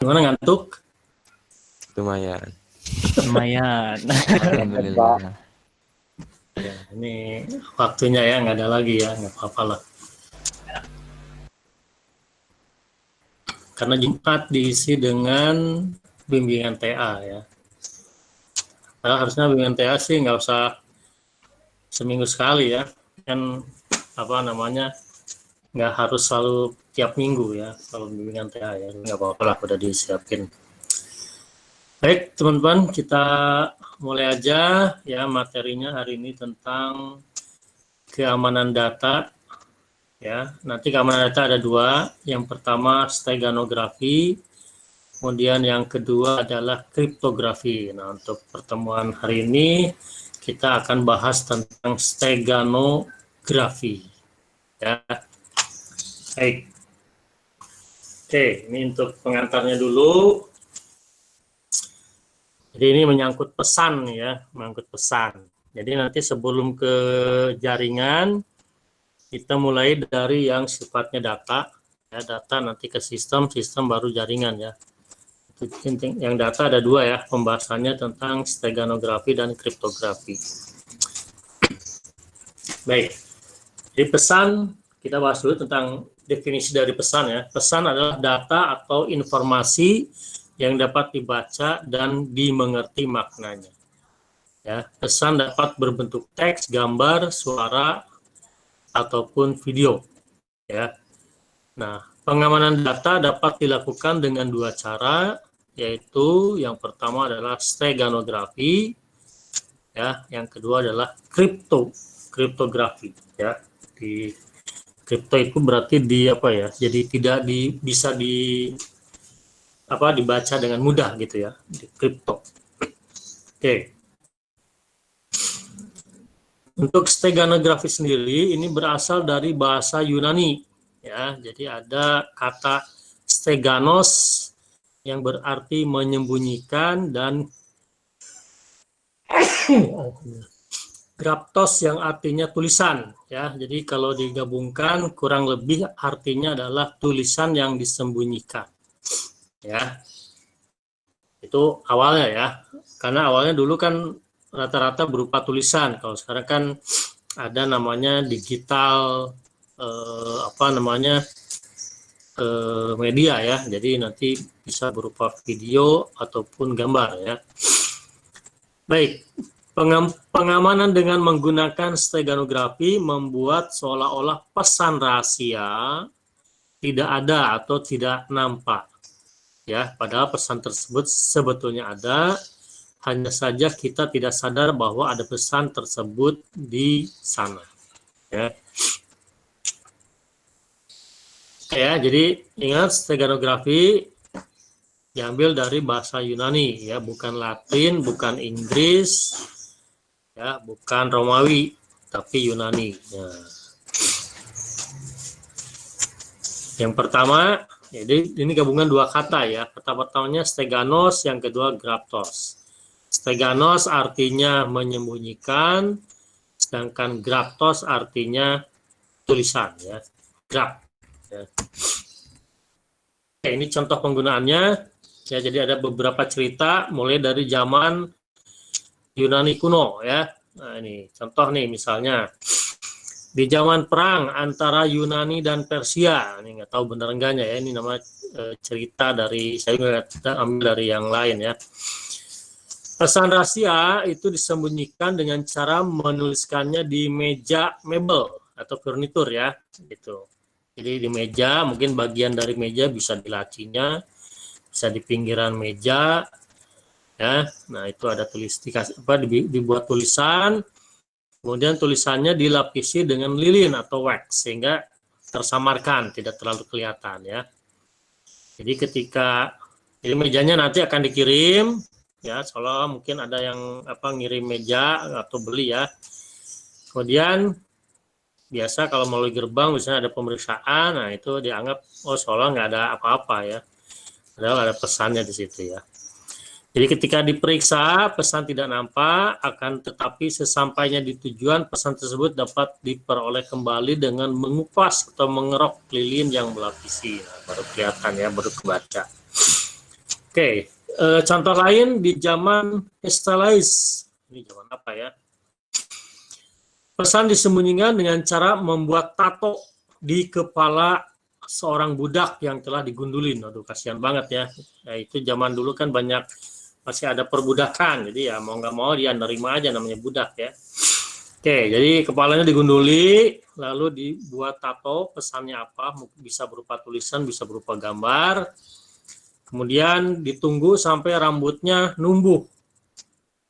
Gimana, ngantuk? Lumayan. Alhamdulillah. Ya, ini waktunya ya, nggak ada lagi ya, nggak apa-apa lah. Karena Jumat diisi dengan bimbingan TA ya. Nah, harusnya bimbingan TA sih nggak usah seminggu sekali ya, kan apa namanya, nggak harus selalu tiap minggu ya kalau bimbingan TA ya, nggak apa-apa lah, udah disiapin. Baik teman-teman, kita mulai aja ya materinya hari ini tentang keamanan data ya. Nanti keamanan data ada dua, yang pertama steganografi, kemudian yang kedua adalah kriptografi. Nah, untuk pertemuan hari ini kita akan bahas tentang steganografi ya. Baik. Oke, ini untuk pengantarnya dulu. Jadi ini menyangkut pesan ya, menyangkut pesan. Jadi nanti sebelum ke jaringan, kita mulai dari yang sifatnya data. Ya, data nanti ke sistem, sistem baru jaringan ya. Yang data ada dua ya, pembahasannya tentang steganografi dan kriptografi. Baik, jadi pesan, kita bahas dulu tentang definisi dari pesan ya. Pesan adalah data atau informasi yang dapat dibaca dan dimengerti maknanya. Ya, pesan dapat berbentuk teks, gambar, suara, ataupun video. Ya. Nah, pengamanan data dapat dilakukan dengan dua cara, yaitu yang pertama adalah steganografi, ya, yang kedua adalah kriptografi. Ya, di kripto itu berarti di apa ya? Jadi tidak bisa dibaca dengan mudah gitu ya, di kripto. Oke. Untuk steganografi sendiri ini berasal dari bahasa Yunani ya. Jadi ada kata steganos yang berarti menyembunyikan dan graptos yang artinya tulisan ya. Jadi kalau digabungkan kurang lebih artinya adalah tulisan yang disembunyikan. Ya. Itu awalnya ya. Karena awalnya dulu kan rata-rata berupa tulisan. Kalau sekarang kan ada namanya digital media ya. Jadi nanti bisa berupa video ataupun gambar ya. Baik, pengamanan dengan menggunakan steganografi membuat seolah-olah pesan rahasia tidak ada atau tidak nampak. Ya, padahal pesan tersebut sebetulnya ada, hanya saja kita tidak sadar bahwa ada pesan tersebut di sana. Ya. Ya, jadi ingat steganografi diambil dari bahasa Yunani ya, bukan Latin, bukan Inggris, ya, bukan Romawi, tapi Yunani. Ya. Yang pertama, jadi ini gabungan dua kata ya. Pertamanya steganos, yang kedua graptos. Steganos artinya menyembunyikan, sedangkan graptos artinya tulisan ya. Grap. Ya. Oke, ini contoh penggunaannya. Ya, jadi ada beberapa cerita mulai dari zaman Yunani kuno ya. Nah, ini contoh nih misalnya di zaman perang antara Yunani dan Persia. Ini nggak tahu benar enggaknya ya. Ini nama cerita dari, saya nggak ambil dari yang lain ya. Pesan rahasia itu disembunyikan dengan cara menuliskannya di meja mebel atau furnitur ya, gitu. Jadi di meja, mungkin bagian dari meja bisa di lacinya, bisa di pinggiran meja, ya. Nah itu ada dibuat tulisan, kemudian tulisannya dilapisi dengan lilin atau wax sehingga tersamarkan, tidak terlalu kelihatan ya. Jadi ketika jadi mejanya nanti akan dikirim. Ya, soalnya mungkin ada yang ngirim meja atau beli ya. Kemudian biasa kalau melalui gerbang misalnya ada pemeriksaan, nah itu dianggap soalnya nggak ada apa-apa ya. Padahal ada pesannya di situ ya. Jadi ketika diperiksa pesan tidak nampak, akan tetapi sesampainya di tujuan pesan tersebut dapat diperoleh kembali dengan mengupas atau mengerok lilin yang melapisi. Nah, baru kelihatan ya, baru kebaca. Oke, contoh lain di zaman Estalize. Ini zaman apa ya? Pesan disembunyikan dengan cara membuat tato di kepala seorang budak yang telah digundulin. Aduh, kasihan banget ya. Nah, itu zaman dulu kan banyak masih ada perbudakan, jadi ya mau nggak mau dia nerima aja namanya budak ya. Oke, jadi kepalanya digunduli, lalu dibuat tato, pesannya apa, bisa berupa tulisan, bisa berupa gambar, kemudian ditunggu sampai rambutnya numbuh,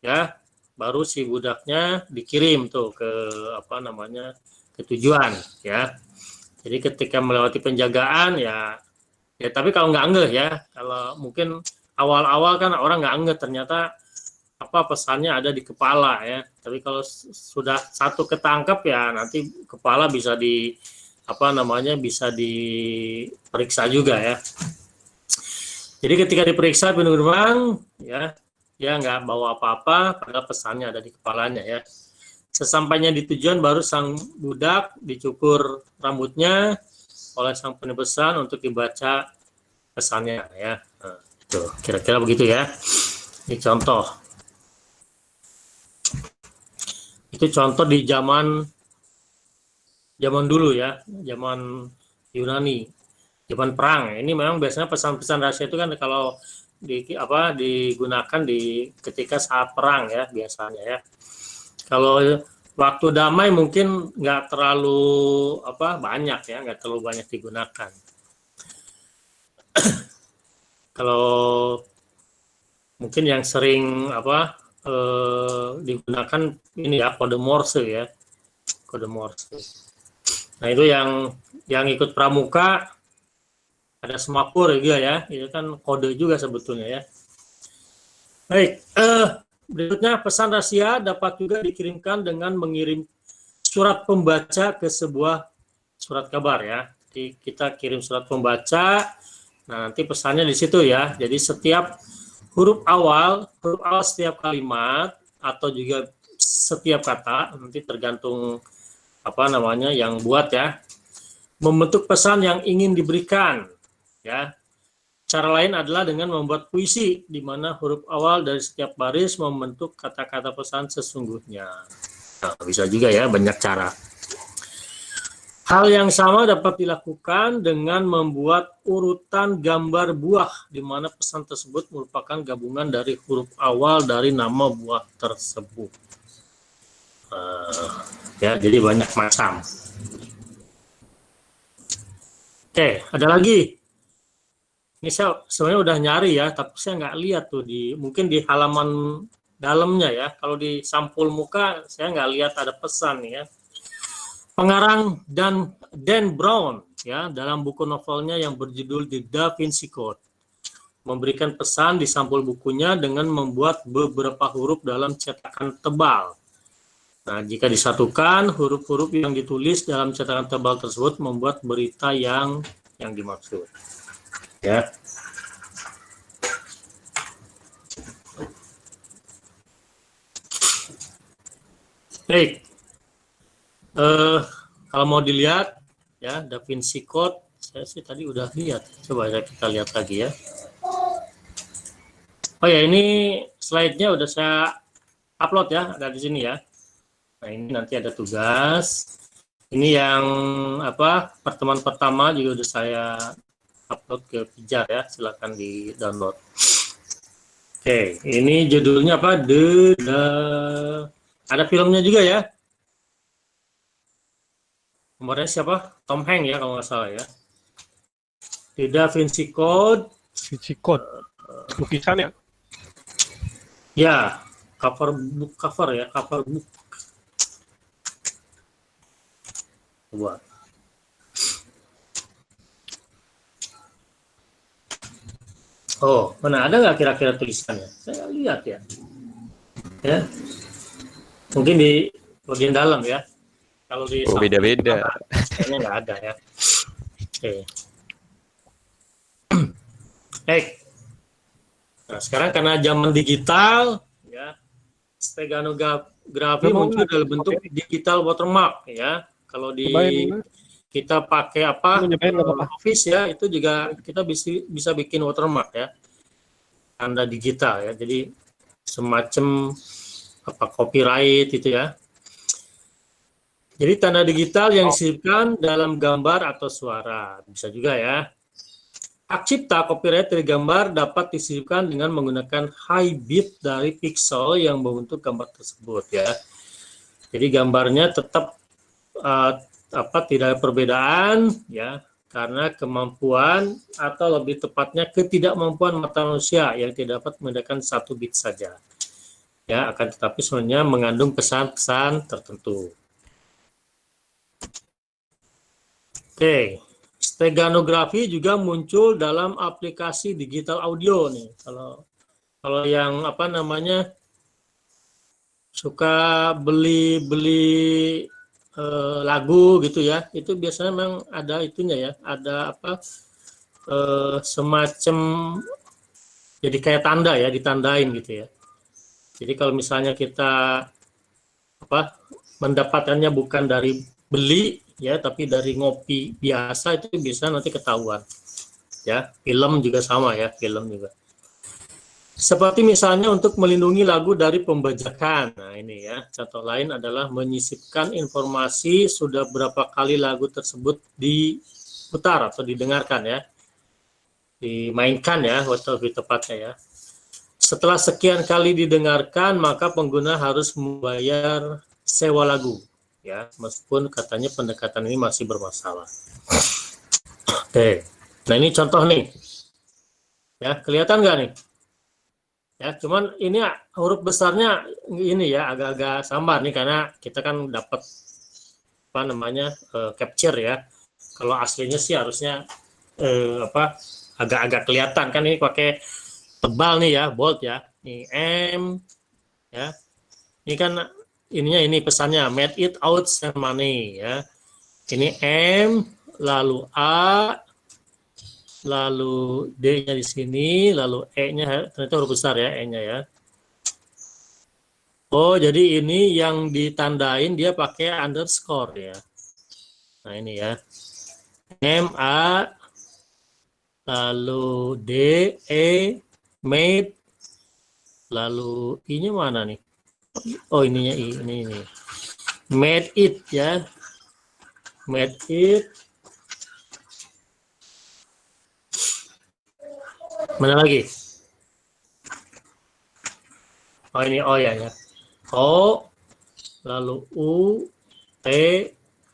ya, baru si budaknya dikirim tuh ke apa namanya, ke tujuan, ya. Jadi ketika melewati penjagaan, ya tapi kalau nggak ngeh ya, kalau mungkin awal-awal kan orang nggak ngeh, ternyata apa pesannya ada di kepala ya. Tapi kalau sudah satu ketangkep ya nanti kepala bisa di apa namanya bisa diperiksa juga ya. Jadi ketika diperiksa pintu gerbang ya dia nggak bawa apa-apa, padahal pesannya ada di kepalanya ya. Sesampainya di tujuan baru sang budak dicukur rambutnya oleh sang penebusan untuk dibaca pesannya ya. Nah, itu kira-kira begitu ya. Ini contoh. Itu contoh di zaman dulu ya, zaman Yunani, zaman perang. Ini memang biasanya pesan-pesan rahasia itu kan kalau digunakan di ketika saat perang ya biasanya ya. Kalau waktu damai mungkin nggak terlalu banyak ya, nggak terlalu banyak digunakan. Kalau mungkin yang sering digunakan ini ya kode Morse ya, kode Morse. Nah itu yang ikut pramuka ada semapur juga ya, itu kan kode juga sebetulnya ya. Baik, berikutnya pesan rahasia dapat juga dikirimkan dengan mengirim surat pembaca ke sebuah surat kabar ya. Jadi kita kirim surat pembaca, nah nanti pesannya di situ ya. Jadi setiap huruf awal setiap kalimat atau juga setiap kata nanti tergantung yang buat ya, membentuk pesan yang ingin diberikan ya. Cara lain adalah dengan membuat puisi di mana huruf awal dari setiap baris membentuk kata-kata pesan sesungguhnya. Nah, bisa juga ya, banyak cara. Hal yang sama dapat dilakukan dengan membuat urutan gambar buah, di mana pesan tersebut merupakan gabungan dari huruf awal dari nama buah tersebut. Ya, jadi banyak macam. Oke, ada lagi. Ini saya sebenarnya udah nyari ya, tapi saya nggak lihat tuh mungkin di halaman dalamnya ya. Kalau di sampul muka saya nggak lihat ada pesan ya. Pengarang Dan Brown ya dalam buku novelnya yang berjudul The Da Vinci Code memberikan pesan di sampul bukunya dengan membuat beberapa huruf dalam cetakan tebal. Nah, jika disatukan huruf-huruf yang ditulis dalam cetakan tebal tersebut membuat berita yang dimaksud. Ya. Baik. Kalau mau dilihat ya Da Vinci Code, saya sih tadi udah lihat. Coba kita lihat lagi ya. Oh ya, ini slide-nya udah saya upload ya, ada di sini ya. Nah, ini nanti ada tugas. Ini yang pertemuan pertama juga udah saya upload ke Pijar ya, silakan di download. Oke, ini judulnya apa? Ada filmnya juga ya. Nomornya siapa? Tom Hanks ya kalau nggak salah ya. The Da Vinci Code. Vinci Code. Lukisan ya? Ya, cover book. Coba. Oh, mana ada nggak kira-kira tulisannya? Saya lihat ya. Ya, mungkin di bagian dalam ya. Kalau di beda-beda. Kayaknya nggak ada ya. Oke. Baik. Nah, sekarang karena zaman digital, ya, steganografi muncul dalam bentuk digital watermark ya. Kalau kita pakai Office ya, itu juga kita bisa bikin watermark ya. tanda digital ya. Jadi semacam copyright itu ya. Jadi tanda digital yang disisipkan dalam gambar atau suara bisa juga ya. Hak cipta copyright dari gambar dapat disisipkan dengan menggunakan high bit dari pixel yang membentuk gambar tersebut ya. Jadi gambarnya tetap tidak ada perbedaan ya, karena kemampuan atau lebih tepatnya ketidakmampuan mata manusia yang tidak dapat membedakan 1 bit saja. Ya, akan tetapi sebenarnya mengandung pesan-pesan tertentu. Oke. Steganografi juga muncul dalam aplikasi digital audio nih. Kalau yang suka beli lagu gitu ya, itu biasanya memang ada itunya ya, ada semacam jadi kayak tanda ya, ditandain gitu ya. Jadi kalau misalnya kita mendapatkannya bukan dari beli ya, tapi dari ngopi biasa, itu bisa nanti ketahuan ya. Film juga sama ya, film juga seperti misalnya untuk melindungi lagu dari pembajakan. Nah ini ya, contoh lain adalah menyisipkan informasi sudah berapa kali lagu tersebut diputar atau didengarkan ya, dimainkan ya, atau lebih tepatnya ya. Setelah sekian kali didengarkan, maka pengguna harus membayar sewa lagu ya, meskipun katanya pendekatan ini masih bermasalah. Oke, nah ini contoh nih ya, kelihatan nggak nih ya, cuman ini huruf besarnya ini ya agak-agak samar nih, karena kita kan dapat capture ya. Kalau aslinya sih harusnya agak-agak kelihatan kan, ini pakai tebal nih ya, bold ya, ini M ya, ini kan ininya, ini pesannya made it out send money ya. Ini M, lalu A, lalu D-nya di sini, lalu E-nya ternyata huruf besar ya, E-nya ya. Oh, jadi ini yang ditandain dia pakai underscore ya. Nah, ini ya. M, A, lalu D, E, made, lalu I-nya mana nih? Oh, ininya I, ini. Made it ya. Made it. Mana lagi? Oh, ini O ya. O, lalu U, T.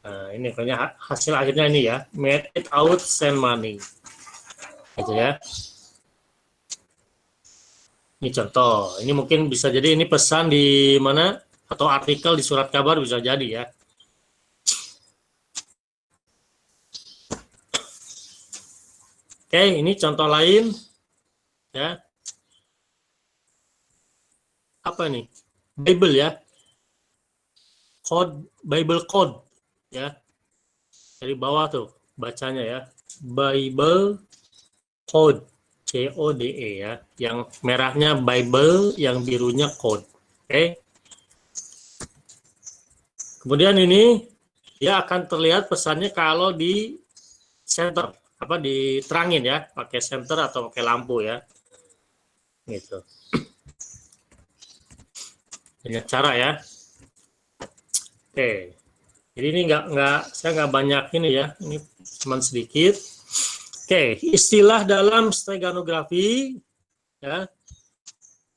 Nah, ini pokoknya hasil akhirnya ini ya. Made it out send money. Gitu ya. Ini contoh. Ini mungkin bisa jadi ini pesan di mana, atau artikel di surat kabar bisa jadi ya. Oke, ini contoh lain ya. Apa nih? Bible ya. Code, Bible code ya. Dari bawah tuh bacanya ya. Bible code. CODE ya, yang merahnya Bible, yang birunya code. Oke. Kemudian ini dia akan terlihat pesannya kalau di center, diterangin ya, pakai center atau pakai lampu ya. Gitu. Banyak cara ya. Oke. Jadi ini saya nggak banyak ini ya, ini cuma sedikit. Oke, istilah dalam steganografi ya,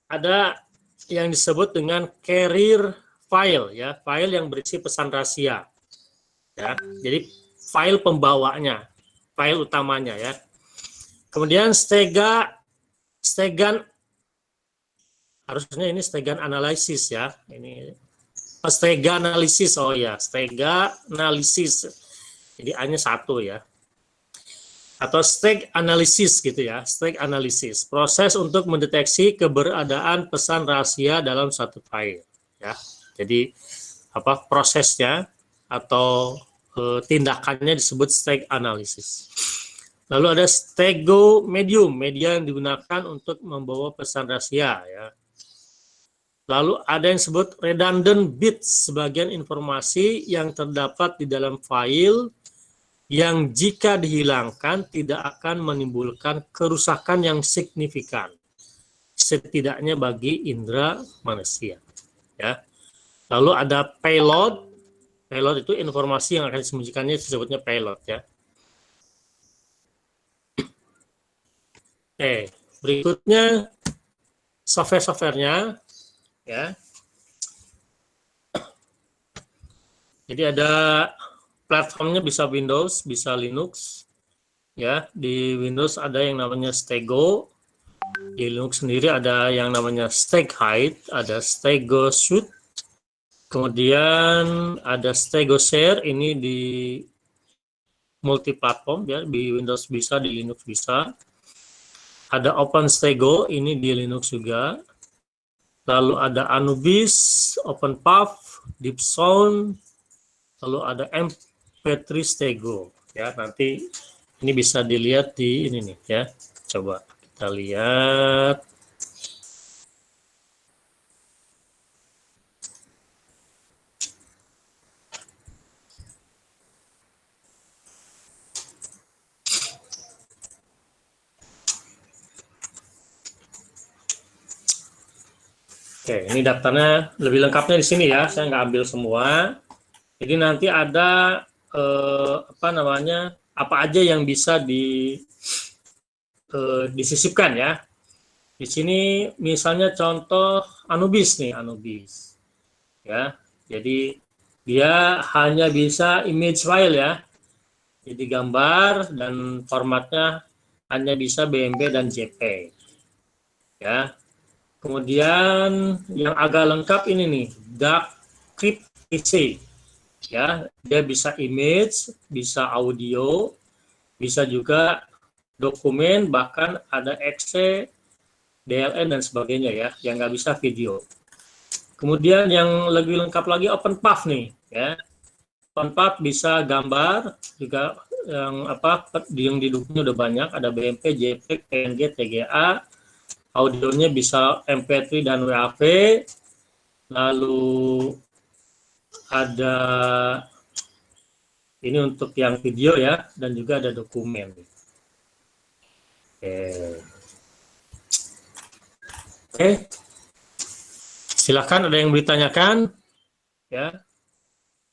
ada yang disebut dengan carrier file ya, file yang berisi pesan rahasia ya. Jadi file pembawanya, file utamanya ya. Kemudian stegan harusnya ini stegan analisis ya. Ini stega analisis, oh ya, stega analisis. Jadi A-nya 1 ya. Atau steg analisis gitu ya, steg analisis, proses untuk mendeteksi keberadaan pesan rahasia dalam satu file ya. Jadi prosesnya atau tindakannya disebut steg analisis. Lalu ada stego medium, media yang digunakan untuk membawa pesan rahasia ya. Lalu ada yang disebut redundant bits, sebagian informasi yang terdapat di dalam file yang jika dihilangkan tidak akan menimbulkan kerusakan yang signifikan. setidaknya bagi indera manusia. Ya. Lalu ada payload. Payload itu informasi yang akan disembunyikannya disebutnya payload ya. Oke, berikutnya software-softwarenya ya. Jadi ada platformnya bisa Windows, bisa Linux. Ya, di Windows ada yang namanya Stego. Di Linux sendiri ada yang namanya StegHide, ada Stego Suite. Kemudian ada Stego Share, ini di multiplatform ya, di Windows bisa, di Linux bisa. Ada OpenStego, ini di Linux juga. Lalu ada Anubis, OpenPath, DeepSound, lalu ada MP3 Stego. Ya, nanti ini bisa dilihat di ini nih ya. Coba kita lihat. Oke, ini daftarnya lebih lengkapnya di sini ya. Saya nggak ambil semua. Jadi nanti ada apa aja yang bisa disisipkan ya. Di sini misalnya contoh Anubis nih, Anubis. Ya. Jadi dia hanya bisa image file ya. Jadi gambar dan formatnya hanya bisa BMP dan JPEG. Ya. Kemudian yang agak lengkap ini nih, Darkcrypt PC. Ya, dia bisa image, bisa audio, bisa juga dokumen, bahkan ada exe, DLN dan sebagainya ya, yang nggak bisa video. Kemudian yang lebih lengkap lagi OpenPath nih, ya. OpenPath bisa gambar, juga yang didukungnya udah banyak, ada BMP, JPEG, PNG, TGA, audionya bisa MP3 dan WAV, lalu ada ini untuk yang video ya, dan juga ada dokumen. Oke. Silakan ada yang ditanyakan ya.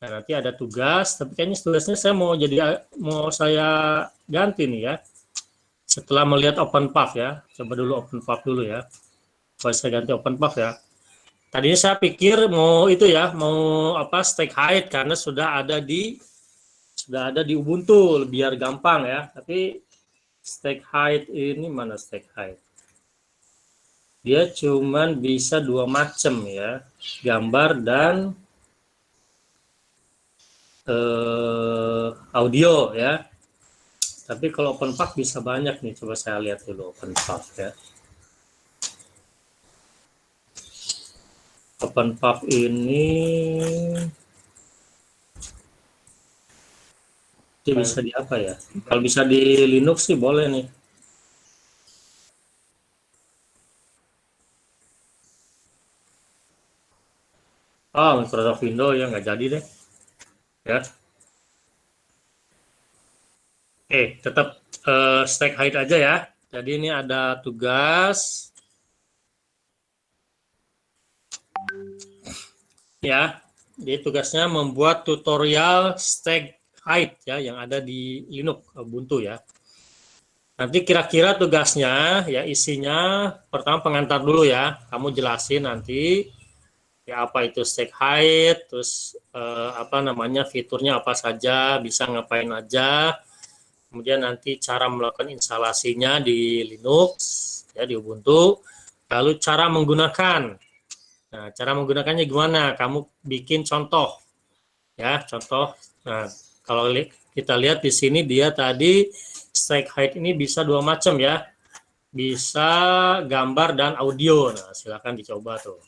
Nah, nanti ada tugas, tapi kayaknya tugasnya mau saya ganti nih ya. Setelah melihat OpenPath ya, coba dulu OpenPath dulu ya. Coba saya ganti OpenPath ya. Tadinya saya pikir mau itu ya, mau StegHide karena sudah ada di Ubuntu biar gampang ya. Tapi StegHide ini mana StegHide? Dia cuman bisa dua macam ya, gambar dan audio ya. Tapi kalau OpenPath bisa banyak nih, coba saya lihat dulu OpenPath ya. OpenPath ini dia bisa di apa ya? Kalau bisa di Linux sih boleh nih. Microsoft Windows ya nggak jadi deh. Ya. Tetap StegHide aja ya. Jadi ini ada tugas. Ya, jadi tugasnya membuat tutorial StegHide ya yang ada di Linux Ubuntu ya. Nanti kira-kira tugasnya ya isinya pertama pengantar dulu ya. Kamu jelasin nanti ya apa itu StegHide, terus fiturnya apa saja, bisa ngapain aja. Kemudian nanti cara melakukan instalasinya di Linux ya di Ubuntu. Lalu cara menggunakan. Nah, cara menggunakannya gimana? Kamu bikin contoh ya, contoh. Nah, kalau kita lihat di sini dia tadi StegHide ini bisa dua macam ya. Bisa gambar dan audio. Nah, silakan dicoba tuh.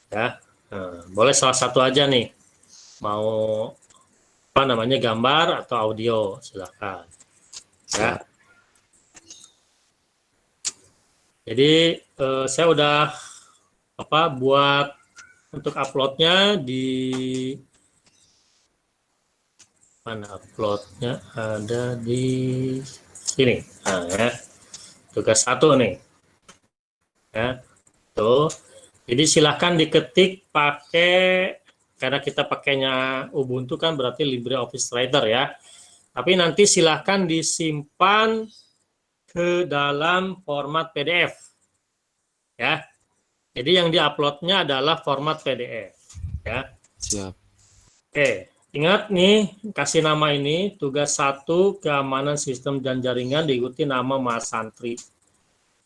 Ya. Nah, boleh salah satu aja nih. Mau gambar atau audio, silakan. Ya. Jadi saya udah buat untuk uploadnya di mana uploadnya ada di sini. Nah, ya. Tugas 1 nih. Ya, tuh. Jadi silahkan diketik pakai, karena kita pakainya Ubuntu kan berarti LibreOffice Writer ya. Tapi nanti silahkan disimpan ke dalam format PDF. Ya. Jadi yang diuploadnya adalah format PDF. Ya. Siap. Oke, ingat nih, kasih nama ini, tugas 1, keamanan sistem dan jaringan, diikuti nama Mas Santri.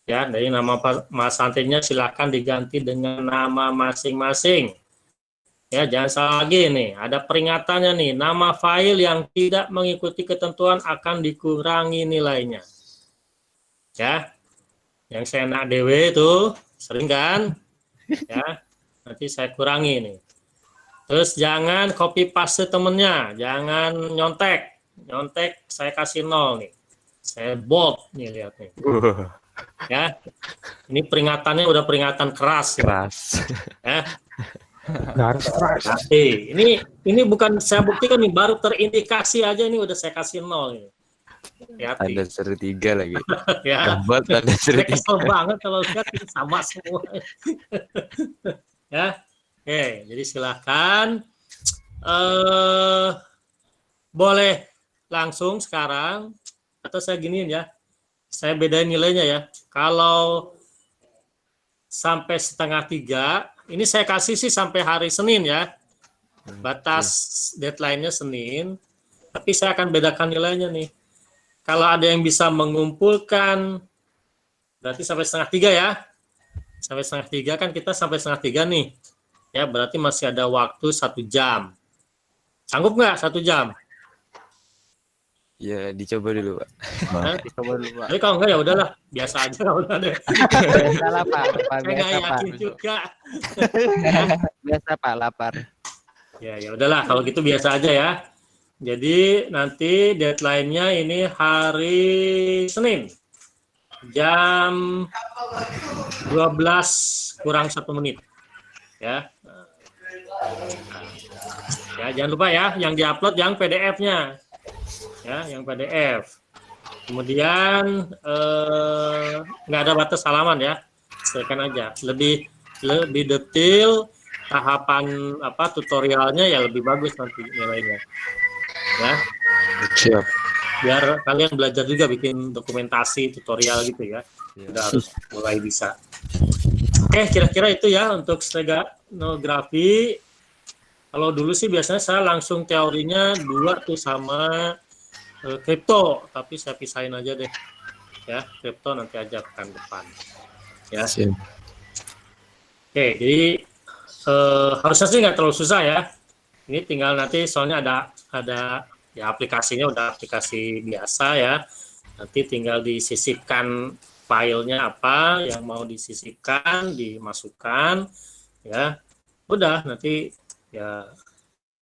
Ya, dari nama Mas Santrinya silahkan diganti dengan nama masing-masing. Ya, jangan salah lagi nih, ada peringatannya nih, nama file yang tidak mengikuti ketentuan akan dikurangi nilainya. Ya, yang saya nak DW itu, sering kan? Ya, nanti saya kurangi nih. Terus jangan copy paste temennya, jangan nyontek. Nyontek saya kasih 0 nih. Saya bold nih, lihat nih. Ya, ini peringatannya udah peringatan keras. Keras. Ya. Garis keras. Ini bukan saya buktikan nih, baru terindikasi aja ini udah saya kasih 0 ini. Hati-hati. Tanda seru 3 lagi. Ya. Gambar tanda seru Saya 3. kesel banget kalau lihat ini sama semua. Ya. Oke, jadi silahkan boleh langsung sekarang, atau saya giniin ya. Saya bedain nilainya ya. Kalau sampai setengah 3, ini saya kasih sih sampai hari Senin ya. Batas deadline-nya Senin. Tapi saya akan bedakan nilainya nih. Kalau ada yang bisa mengumpulkan, berarti sampai setengah 3 ya. Sampai setengah 3 kan kita sampai setengah 3 nih. Ya, berarti masih ada waktu 1 jam. Sanggup nggak 1 jam? Ya, dicoba dulu, Pak. Hah? Coba dulu, Pak. Tapi kalau enggak ya udahlah, biasa aja kalau udah deh. Biasa lah, Pak. Saya nggak Biasa, Pak. yakin juga. Biasa, Pak. Lapar. Ya udahlah kalau gitu biasa aja ya. Jadi nanti deadline-nya ini hari Senin. Jam 12 kurang 1 menit. Ya. Ya, jangan lupa ya yang diupload yang PDF-nya. Ya, yang PDF. Kemudian nggak ada batas halaman ya. Silakan aja. Lebih detail tahapan tutorialnya ya lebih bagus nanti nilainya. Ya. Siap. Biar kalian belajar juga bikin dokumentasi tutorial gitu ya. Udah harus mulai bisa. Oke, kira-kira itu ya untuk steganografi. Kalau dulu sih biasanya saya langsung teorinya 2 tuh sama kripto, tapi saya pisahin aja deh. Ya, kripto nanti aja pekan depan. Ya. Siap. Oke, jadi harusnya sih nggak terlalu susah ya. Ini tinggal nanti soalnya ada ya aplikasinya udah aplikasi biasa ya. Nanti tinggal disisipkan filenya apa yang mau disisipkan, dimasukkan ya. Udah nanti ya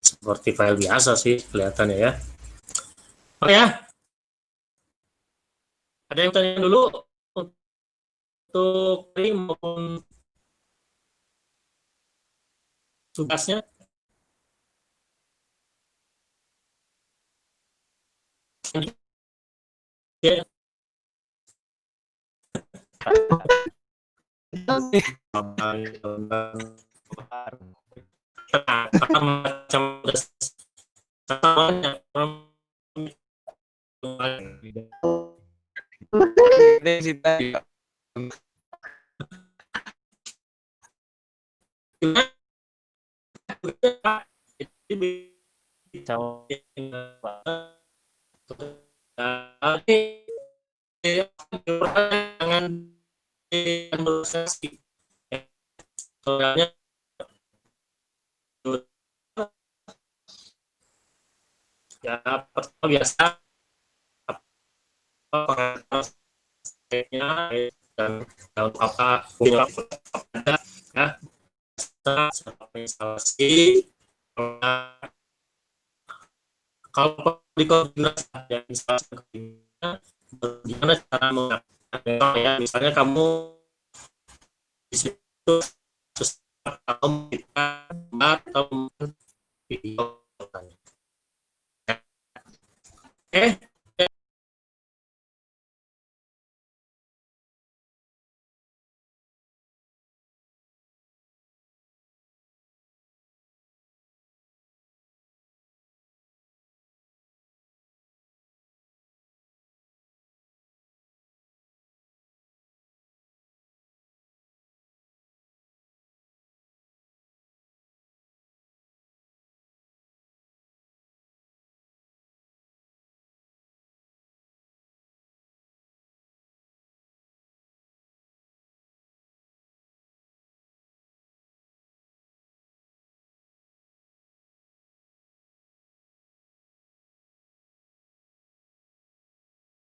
seperti file biasa sih kelihatannya ya. Oh ya. Ada yang tanya dulu untuk ini maupun tugasnya? Ya. Ini sih tadi, Pak. Jangan negosiasi. Soalnya ya pertama biasa pengantarnya dan dalam apa ada ya instalasi kalau dikonfigurasi ya instalasi gimana cara menggunakan ya misalnya kamu di situ atau video. Oke.